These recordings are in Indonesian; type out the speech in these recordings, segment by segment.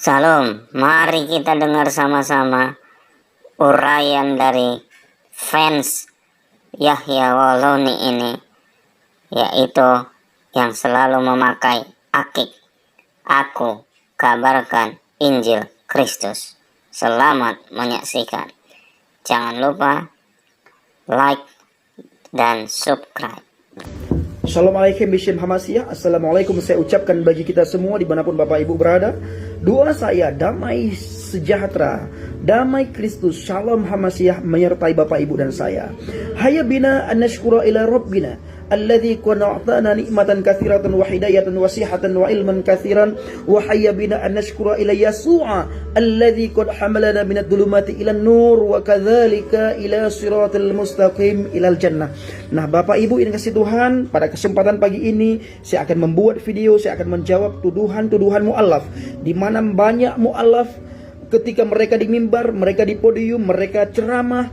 Salam, mari kita dengar sama-sama uraian dari fans Yahya Wallauni ini, yaitu yang selalu memakai akik. Aku kabarkan Injil Kristus. Selamat menyaksikan. Jangan lupa like dan subscribe. Assalamualaikum Bishim Hamasiyah. Assalamualaikum saya ucapkan bagi kita semua dimanapun Bapak Ibu berada. Doa saya damai sejahtera, damai Kristus, Shalom Hamasiyah menyertai Bapak Ibu dan saya. Hayya bina an nashkura ila Rabbina alladzi qana'tana ni'matan katsiratan wa hidayatan wa sihatan wa ilman katsiran wa hayya bina an nashkura ila Yasu'a alladzi qad hamalana minadh dhulumati ila nur wa kadzalika ila siratal mustaqim ilal jannah. Nah, Bapak Ibu ini kasih Tuhan, pada kesempatan pagi ini saya akan membuat video, saya akan menjawab tuduhan-tuduhan mu'alaf, di mana banyak mu'alaf ketika mereka di mimbar, mereka di podium, mereka ceramah.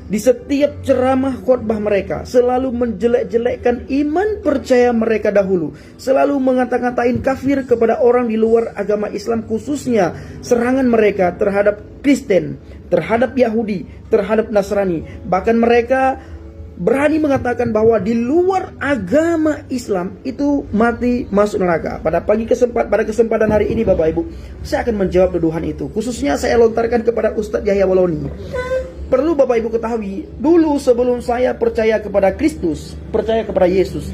Di setiap ceramah khotbah mereka selalu menjelek-jelekkan iman percaya mereka dahulu, selalu mengata-ngatain kafir kepada orang di luar agama Islam, khususnya serangan mereka terhadap Kristen, terhadap Yahudi, terhadap Nasrani. Bahkan mereka berani mengatakan bahwa di luar agama Islam itu mati masuk neraka. Pada kesempatan hari ini Bapak Ibu, saya akan menjawab tuduhan itu. Khususnya saya lontarkan kepada Ustadz Yahya Wallauni. Perlu Bapak Ibu ketahui, dulu sebelum saya percaya kepada Kristus, percaya kepada Yesus,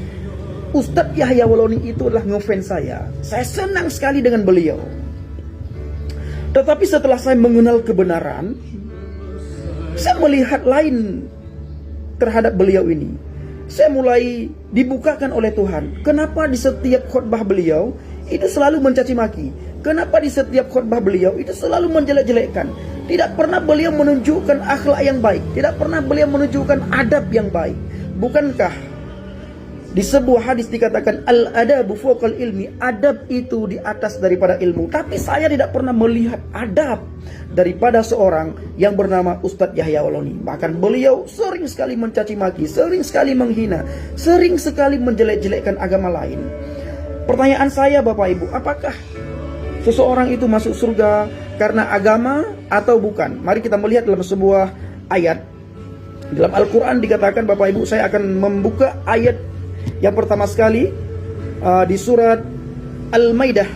Ustadz Yahya Wallauni itu adalah ngefans saya. Saya senang sekali dengan beliau. Tetapi setelah saya mengenal kebenaran, saya melihat lain terhadap beliau ini. Saya mulai dibukakan oleh Tuhan. Kenapa di setiap khotbah beliau itu selalu mencaci maki? Kenapa di setiap khotbah beliau itu selalu menjelek-jelekkan? Tidak pernah beliau menunjukkan akhlak yang baik. Tidak pernah beliau menunjukkan adab yang baik. Bukankah di sebuah hadis dikatakan al-adabu fawqal ilmi, adab itu di atas daripada ilmu. Tapi saya tidak pernah melihat adab daripada seorang yang bernama Ustadz Yahya Wallauni. Bahkan beliau sering sekali mencaci maki, sering sekali menghina, sering sekali menjelek-jelekkan agama lain. Pertanyaan saya Bapak Ibu, apakah seseorang itu masuk surga karena agama atau bukan? Mari kita melihat dalam sebuah ayat. Dalam Al-Quran dikatakan, Bapak Ibu, saya akan membuka ayat yang pertama sekali di surat Al-Maidah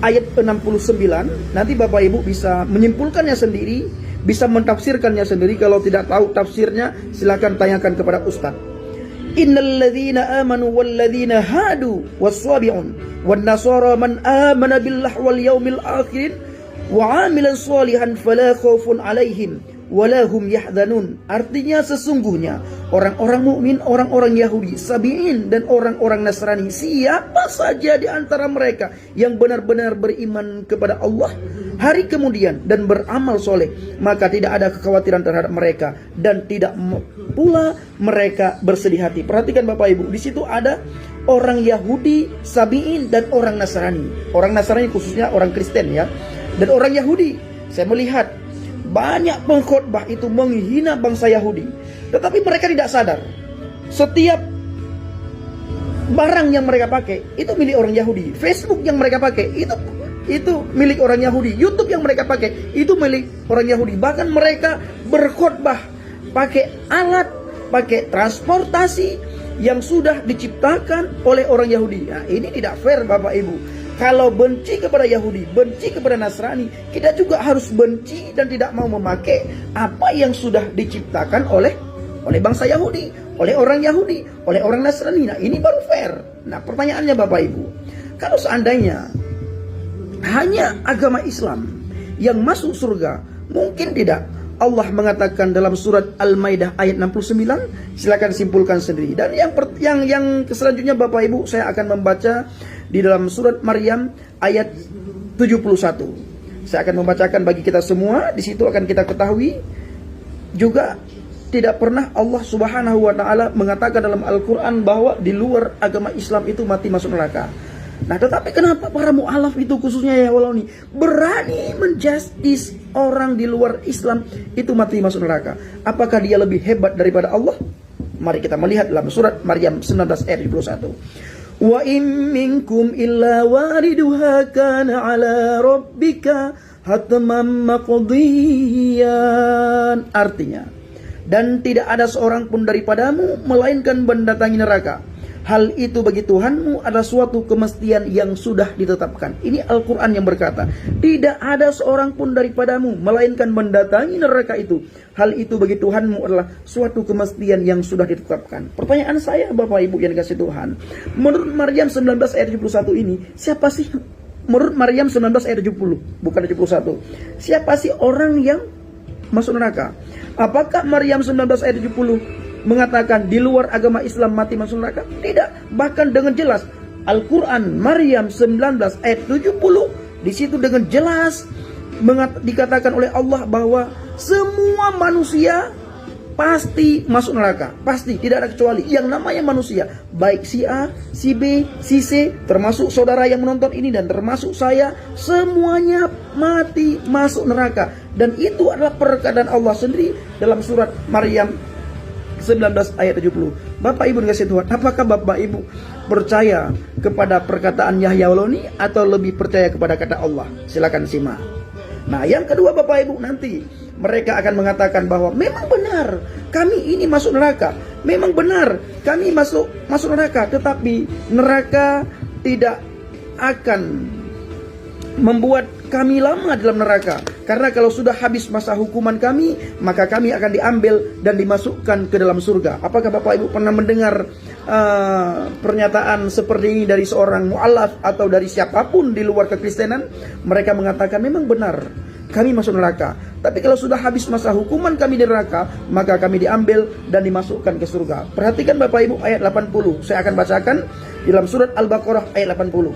ayat 69. Nanti Bapak Ibu bisa menyimpulkannya sendiri, bisa mentafsirkannya sendiri. Kalau tidak tahu tafsirnya, silakan tanyakan kepada Ustaz. Innal ladzina amanu wal ladzina hadu was-sabi'un wan nasara man amana billahi wal yaumil akhir wa 'amilan shalihan fala khaufun 'alaihim walahum yahzanun. Artinya sesungguhnya orang-orang mukmin, orang-orang Yahudi, Sabi'in dan orang-orang Nasrani, siapa saja di antara mereka yang benar-benar beriman kepada Allah hari kemudian dan beramal soleh, maka tidak ada kekhawatiran terhadap mereka dan tidak pula mereka bersedih hati. Perhatikan Bapak Ibu, di situ ada orang Yahudi, Sabi'in dan orang Nasrani. Orang Nasrani khususnya orang Kristen ya. Dan orang Yahudi, saya melihat banyak pengkhotbah itu menghina bangsa Yahudi, tetapi mereka tidak sadar setiap barang yang mereka pakai itu milik orang Yahudi. Facebook yang mereka pakai itu milik orang Yahudi. YouTube yang mereka pakai itu milik orang Yahudi. Bahkan mereka berkhotbah pakai alat, pakai transportasi yang sudah diciptakan oleh orang Yahudi. Nah, ini tidak fair Bapak Ibu. Kalau benci kepada Yahudi, benci kepada Nasrani, kita juga harus benci dan tidak mau memakai apa yang sudah diciptakan oleh bangsa Yahudi, oleh orang Yahudi, oleh orang Nasrani. Nah, ini baru fair. Nah, pertanyaannya Bapak Ibu, kalau seandainya hanya agama Islam yang masuk surga, mungkin tidak? Allah mengatakan dalam surat Al-Maidah ayat 69, silakan simpulkan sendiri. Dan yang selanjutnya Bapak Ibu, saya akan membaca di dalam surat Maryam ayat 71. Saya akan membacakan bagi kita semua. Di situ akan kita ketahui juga tidak pernah Allah Subhanahu wa taala mengatakan dalam Al-Qur'an bahwa di luar agama Islam itu mati masuk neraka. Nah, tetapi kenapa para mu'alaf itu khususnya Yahya Wallauni berani menjustis orang di luar Islam itu mati masuk neraka? Apakah dia lebih hebat daripada Allah? Mari kita melihat dalam surat Maryam 19 ayat 21. Wa in minkum illa wariduha kana ala rabbika hatman maqdiyan. Artinya, dan tidak ada seorang pun daripadamu melainkan mendatangi neraka. Hal itu bagi Tuhanmu adalah suatu kemestian yang sudah ditetapkan. Ini Al-Quran yang berkata, tidak ada seorang pun daripadamu melainkan mendatangi neraka itu. Hal itu bagi Tuhanmu adalah suatu kemestian yang sudah ditetapkan. Pertanyaan saya Bapak Ibu yang dikasih Tuhan, menurut Maryam 19 ayat 71 ini, siapa sih? Menurut Maryam 19 ayat 70, bukan 71. Siapa sih orang yang masuk neraka? Apakah Maryam 19 ayat 70 mengatakan di luar agama Islam mati masuk neraka? Tidak. Bahkan dengan jelas Al-Quran Maryam 19 ayat 70, di situ dengan jelas dikatakan oleh Allah bahwa semua manusia pasti masuk neraka. Pasti, tidak ada kecuali. Yang namanya manusia, baik si A, si B, si C, termasuk saudara yang menonton ini dan termasuk saya, semuanya mati masuk neraka. Dan itu adalah perkataan Allah sendiri dalam surat Maryam 19 ayat 70. Bapak Ibu dikasih Tuhan, apakah Bapak Ibu percaya kepada perkataan Yahya Waloni atau lebih percaya kepada kata Allah? Silakan simak. Nah, yang kedua Bapak Ibu, nanti mereka akan mengatakan bahwa memang benar kami ini masuk neraka. Memang benar kami masuk neraka, tetapi neraka tidak akan membuat kami lama dalam neraka. Karena kalau sudah habis masa hukuman kami, maka kami akan diambil dan dimasukkan ke dalam surga. Apakah Bapak Ibu pernah mendengar pernyataan seperti ini dari seorang mu'alaf atau dari siapapun di luar kekristenan? Mereka mengatakan memang benar kami masuk neraka, tapi kalau sudah habis masa hukuman kami di neraka, maka kami diambil dan dimasukkan ke surga. Perhatikan Bapak Ibu ayat 80. Saya akan bacakan di dalam surat Al-Baqarah ayat 80.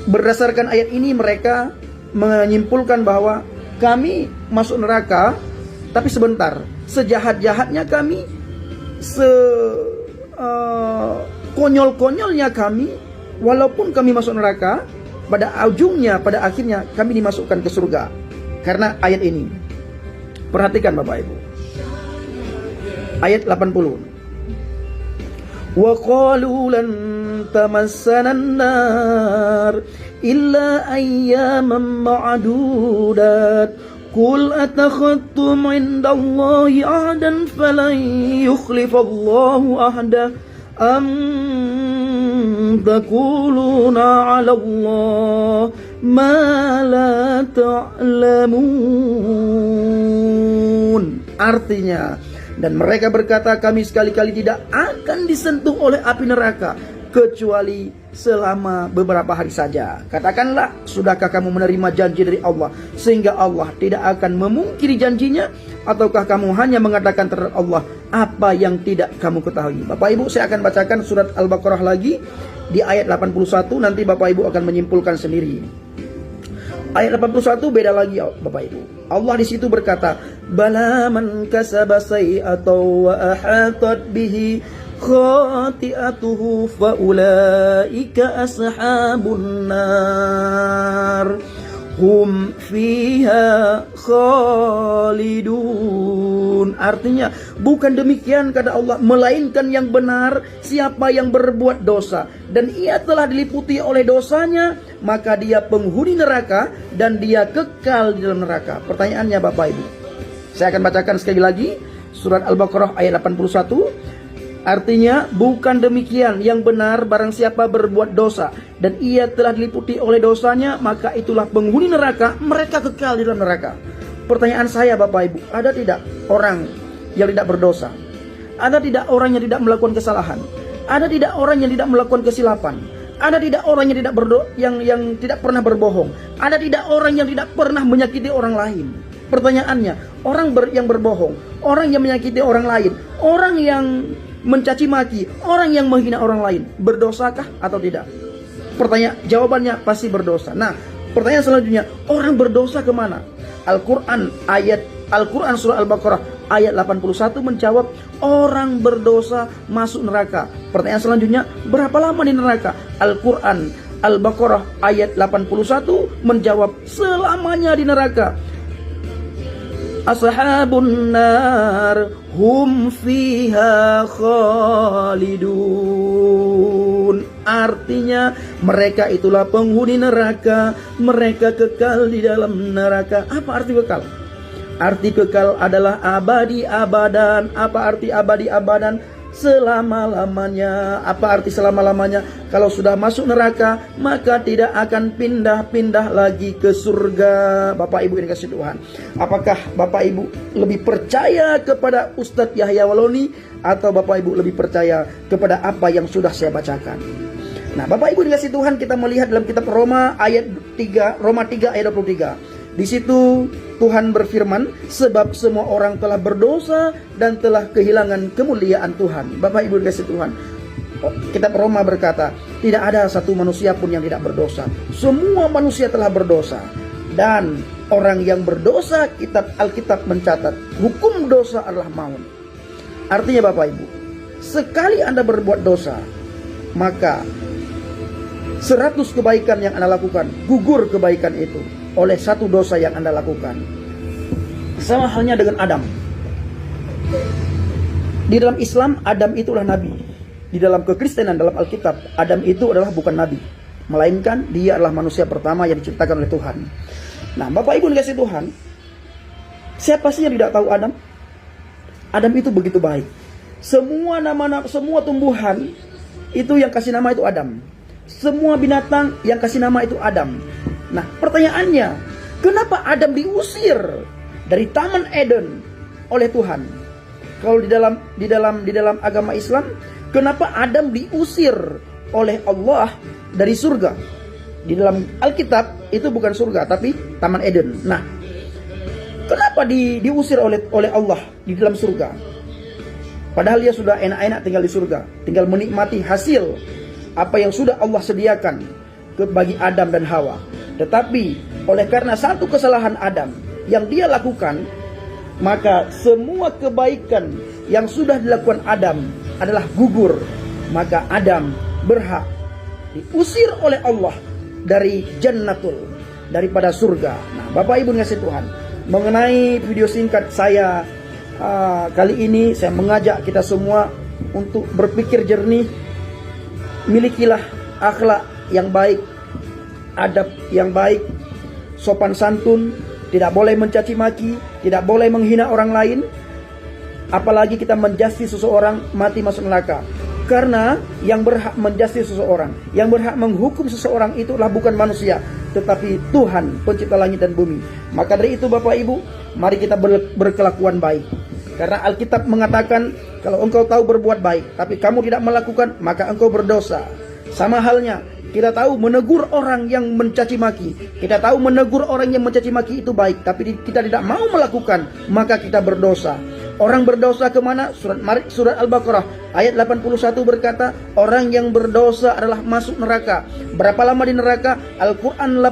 Berdasarkan ayat ini mereka menyimpulkan bahwa kami masuk neraka, tapi sebentar, sejahat-jahatnya kami, konyol-konyolnya kami, walaupun kami masuk neraka, pada ujungnya, pada akhirnya kami dimasukkan ke surga. Karena ayat ini. Perhatikan Bapak Ibu. Ayat 80. Wa qalu lan tamassana an-nar illa ayyaman ma'dudat. Qul atakhadtum 'indallahi 'ahdan falan yukhlifallahu 'ahdah am taquluna 'ala Allah ma la ta'lamun. Artinya, dan mereka berkata kami sekali-kali tidak akan disentuh oleh api neraka kecuali selama beberapa hari saja. Katakanlah, sudahkah kamu menerima janji dari Allah sehingga Allah tidak akan memungkiri janjinya, ataukah kamu hanya mengatakan terhadap Allah apa yang tidak kamu ketahui? Bapak Ibu, saya akan bacakan surat Al-Baqarah lagi di ayat 81, nanti Bapak Ibu akan menyimpulkan sendiri. Ayat 81 beda lagi Bapak Ibu. Allah di situ berkata, "Bala man kasaba sayyi'atan wa ahatat bihi khati'atuhu fa ulaika ashabun nar hum fiha khalidun." Artinya, bukan demikian kata Allah, melainkan yang benar siapa yang berbuat dosa dan ia telah diliputi oleh dosanya, maka dia penghuni neraka dan dia kekal di dalam neraka. Pertanyaannya Bapak Ibu, saya akan bacakan sekali lagi surat Al-Baqarah ayat 81. Artinya, bukan demikian yang benar barang siapa berbuat dosa dan ia telah diliputi oleh dosanya, maka itulah penghuni neraka, mereka kekal di dalam neraka. Pertanyaan saya Bapak Ibu, ada tidak orang yang tidak berdosa? Ada tidak orang yang tidak melakukan kesalahan? Ada tidak orang yang tidak melakukan kesilapan? Ada tidak orang yang tidak yang tidak pernah berbohong? Ada tidak orang yang tidak pernah menyakiti orang lain? Pertanyaannya, orang yang berbohong, orang yang menyakiti orang lain, orang yang mencaci maki, orang yang menghina orang lain, berdosakah atau tidak? Jawabannya pasti berdosa. Nah, pertanyaan selanjutnya, orang berdosa kemana? Al-Quran surah Al-Baqarah ayat 81 menjawab, orang berdosa masuk neraka. Pertanyaan selanjutnya, berapa lama di neraka? Al-Quran Al-Baqarah ayat 81 menjawab, selamanya di neraka. Ashabun nar hum fiha khalidun. artinya mereka itulah penghuni neraka, mereka kekal di dalam neraka. Apa arti kekal? Arti kekal adalah abadi abadan. Apa arti abadi abadan? Selama-lamanya. Apa arti selama-lamanya? Kalau sudah masuk neraka, maka tidak akan pindah-pindah lagi ke surga. Bapak Ibu yang dikasihi Tuhan, apakah Bapak Ibu lebih percaya kepada Ustadz Yahya Waloni, atau Bapak Ibu lebih percaya kepada apa yang sudah saya bacakan? Nah, Bapak Ibu dikasihi Tuhan, kita melihat dalam kitab Roma ayat 3, Roma 3 ayat 23. Di situ Tuhan berfirman, sebab semua orang telah berdosa dan telah kehilangan kemuliaan Tuhan. Bapak Ibu dikasihi Tuhan, kitab Roma berkata, tidak ada satu manusia pun yang tidak berdosa. Semua manusia telah berdosa. Dan orang yang berdosa, Alkitab mencatat, hukum dosa adalah maut. Artinya Bapak Ibu, sekali Anda berbuat dosa, maka 100 kebaikan yang Anda lakukan, gugur kebaikan itu oleh satu dosa yang Anda lakukan. Sama halnya dengan Adam. Di dalam Islam, Adam itulah nabi. Di dalam kekristenan, dalam Alkitab, Adam itu adalah bukan nabi, melainkan dia adalah manusia pertama yang diciptakan oleh Tuhan. Nah, Bapak Ibu dikasihi Tuhan, siapa sih yang tidak tahu Adam? Adam itu begitu baik. Semua semua tumbuhan itu yang kasih nama itu Adam. Semua binatang yang kasih nama itu Adam. Nah, pertanyaannya, kenapa Adam diusir dari Taman Eden oleh Tuhan? Kalau di dalam agama Islam, kenapa Adam diusir oleh Allah dari surga? Di dalam Alkitab itu bukan surga, tapi Taman Eden. Nah, kenapa diusir oleh Allah di dalam surga? Padahal dia sudah enak-enak tinggal di surga, tinggal menikmati hasil apa yang sudah Allah sediakan bagi Adam dan Hawa. Tetapi oleh karena satu kesalahan Adam yang dia lakukan, maka semua kebaikan yang sudah dilakukan Adam adalah gugur. Maka Adam berhak diusir oleh Allah dari Jannatul, daripada surga. Nah, Bapak Ibu dikasihi Tuhan, mengenai video singkat saya kali ini, saya mengajak kita semua untuk berpikir jernih. Milikilah akhlak yang baik, adab yang baik, sopan santun, tidak boleh mencaci maki, tidak boleh menghina orang lain, apalagi kita menjasti seseorang mati masuk neraka. Karena yang berhak menjasti seseorang, yang berhak menghukum seseorang itulah bukan manusia, tetapi Tuhan pencipta langit dan bumi. Maka dari itu Bapak Ibu, mari kita berkelakuan baik. Karena Alkitab mengatakan, kalau engkau tahu berbuat baik, tapi kamu tidak melakukan, maka engkau berdosa. Sama halnya, kita tahu menegur orang yang mencaci maki, kita tahu menegur orang yang mencaci maki itu baik, tapi kita tidak mau melakukan, maka kita berdosa. Orang berdosa kemana? Surat Al-Baqarah ayat 81 berkata, orang yang berdosa adalah masuk neraka. Berapa lama di neraka? Al-Quran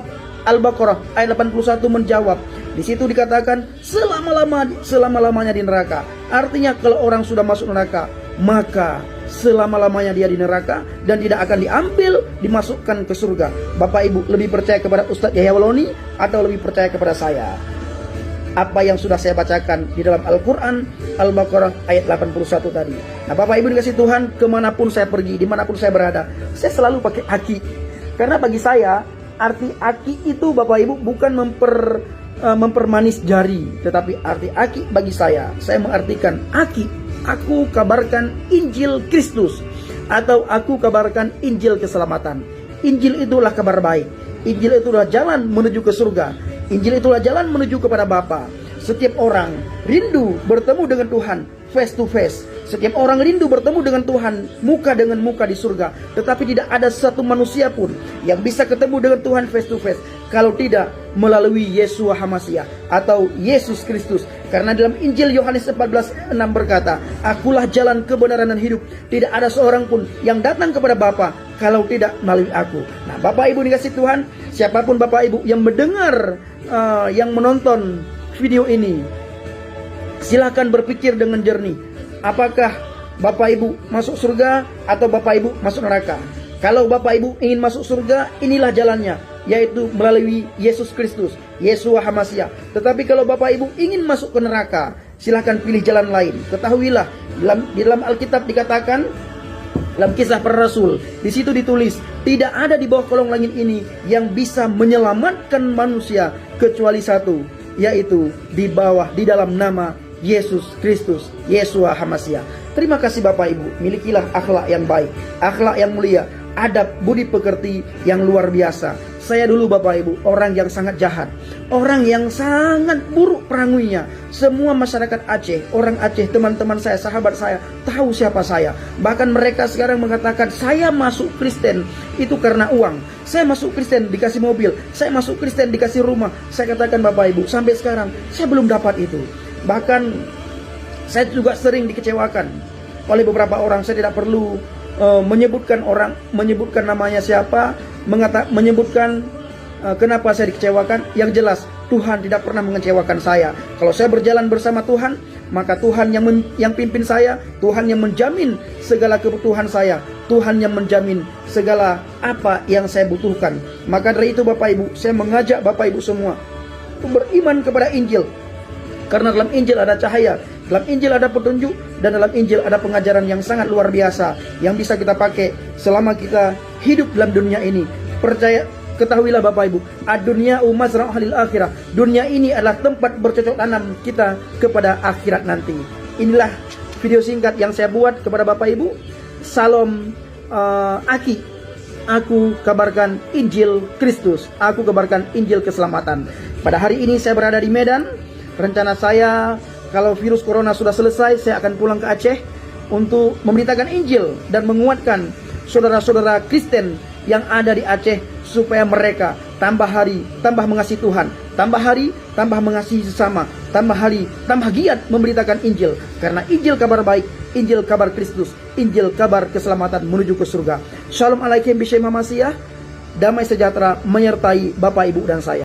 Al-Baqarah ayat 81 menjawab. Di situ dikatakan selama-lamanya di neraka. Artinya kalau orang sudah masuk neraka, maka selama-lamanya dia di neraka dan tidak akan diambil, dimasukkan ke surga. Bapak Ibu lebih percaya kepada Ustadz Yahya Waloni atau lebih percaya kepada saya? Apa yang sudah saya bacakan di dalam Al-Quran Al-Baqarah ayat 81 tadi. Nah, Bapak Ibu dikasihi Tuhan, kemanapun saya pergi, dimanapun saya berada, saya selalu pakai aki. Karena bagi saya, arti aki itu Bapak Ibu bukan mempermanis jari, tetapi arti aki bagi saya mengartikan aki, aku kabarkan Injil Kristus, atau aku kabarkan Injil keselamatan. Injil itulah kabar baik, Injil itulah jalan menuju ke surga, Injil itulah jalan menuju kepada Bapa. Setiap orang rindu bertemu dengan Tuhan face to face. Setiap orang rindu bertemu dengan Tuhan muka dengan muka di surga. Tetapi tidak ada satu manusia pun yang bisa ketemu dengan Tuhan face to face kalau tidak melalui Yeshua HaMashiach atau Yesus Kristus. Karena dalam Injil Yohanes 14:6 berkata, akulah jalan kebenaran dan hidup. Tidak ada seorang pun yang datang kepada Bapa kalau tidak melalui aku. Nah, Bapak Ibu dikasihi Tuhan, siapapun Bapak Ibu yang mendengar, yang menonton video ini, silakan berpikir dengan jernih. Apakah Bapak Ibu masuk surga atau Bapak Ibu masuk neraka? Kalau Bapak Ibu ingin masuk surga, inilah jalannya, yaitu melalui Yesus Kristus, Yeshua HaMashiach. Tetapi kalau Bapak Ibu ingin masuk ke neraka, silakan pilih jalan lain. Ketahuilah, di dalam Alkitab dikatakan, Dalam Kisah Para Rasul, di situ ditulis, tidak ada di bawah kolong langit ini yang bisa menyelamatkan manusia kecuali satu, yaitu di dalam nama Yesus Kristus, Yeshua HaMashiach. Terima kasih Bapak Ibu, milikilah akhlak yang baik, akhlak yang mulia, adab budi pekerti yang luar biasa. Saya dulu Bapak Ibu orang yang sangat jahat, orang yang sangat buruk peranguinya. Semua masyarakat Aceh, orang Aceh, teman-teman saya, sahabat saya, tahu siapa saya. Bahkan mereka sekarang mengatakan saya masuk Kristen itu karena uang. Saya masuk Kristen dikasih mobil, saya masuk Kristen dikasih rumah. Saya katakan Bapak Ibu, sampai sekarang saya belum dapat itu. Bahkan saya juga sering dikecewakan oleh beberapa orang. Saya tidak perlu menyebutkan namanya siapa, menyebutkan kenapa saya dikecewakan. Yang jelas Tuhan tidak pernah mengecewakan saya. Kalau saya berjalan bersama Tuhan, maka Tuhan yang pimpin saya, Tuhan yang menjamin segala kebutuhan saya, Tuhan yang menjamin segala apa yang saya butuhkan. Maka dari itu Bapak Ibu, saya mengajak Bapak Ibu semua untuk beriman kepada Injil. Karena dalam Injil ada cahaya, dalam Injil ada petunjuk, dan dalam Injil ada pengajaran yang sangat luar biasa yang bisa kita pakai selama kita hidup dalam dunia ini. Ketahuilah Bapak Ibu, ad-dunya mazra'u halil akhirah. Dunia ini adalah tempat bercocok tanam kita kepada akhirat nanti. Inilah video singkat yang saya buat kepada Bapak Ibu. Salam Aki. Aku kabarkan Injil Kristus. Aku kabarkan Injil keselamatan. Pada hari ini saya berada di Medan. Rencana saya kalau virus corona sudah selesai, saya akan pulang ke Aceh untuk memberitakan Injil dan menguatkan saudara-saudara Kristen yang ada di Aceh supaya mereka tambah hari tambah mengasihi Tuhan, tambah hari tambah mengasihi sesama, tambah hari tambah giat memberitakan Injil. Karena Injil kabar baik, Injil kabar Kristus, Injil kabar keselamatan menuju ke surga. Shalom alaikum bismillahirrahmanirrahim. Damai sejahtera menyertai Bapak Ibu dan saya.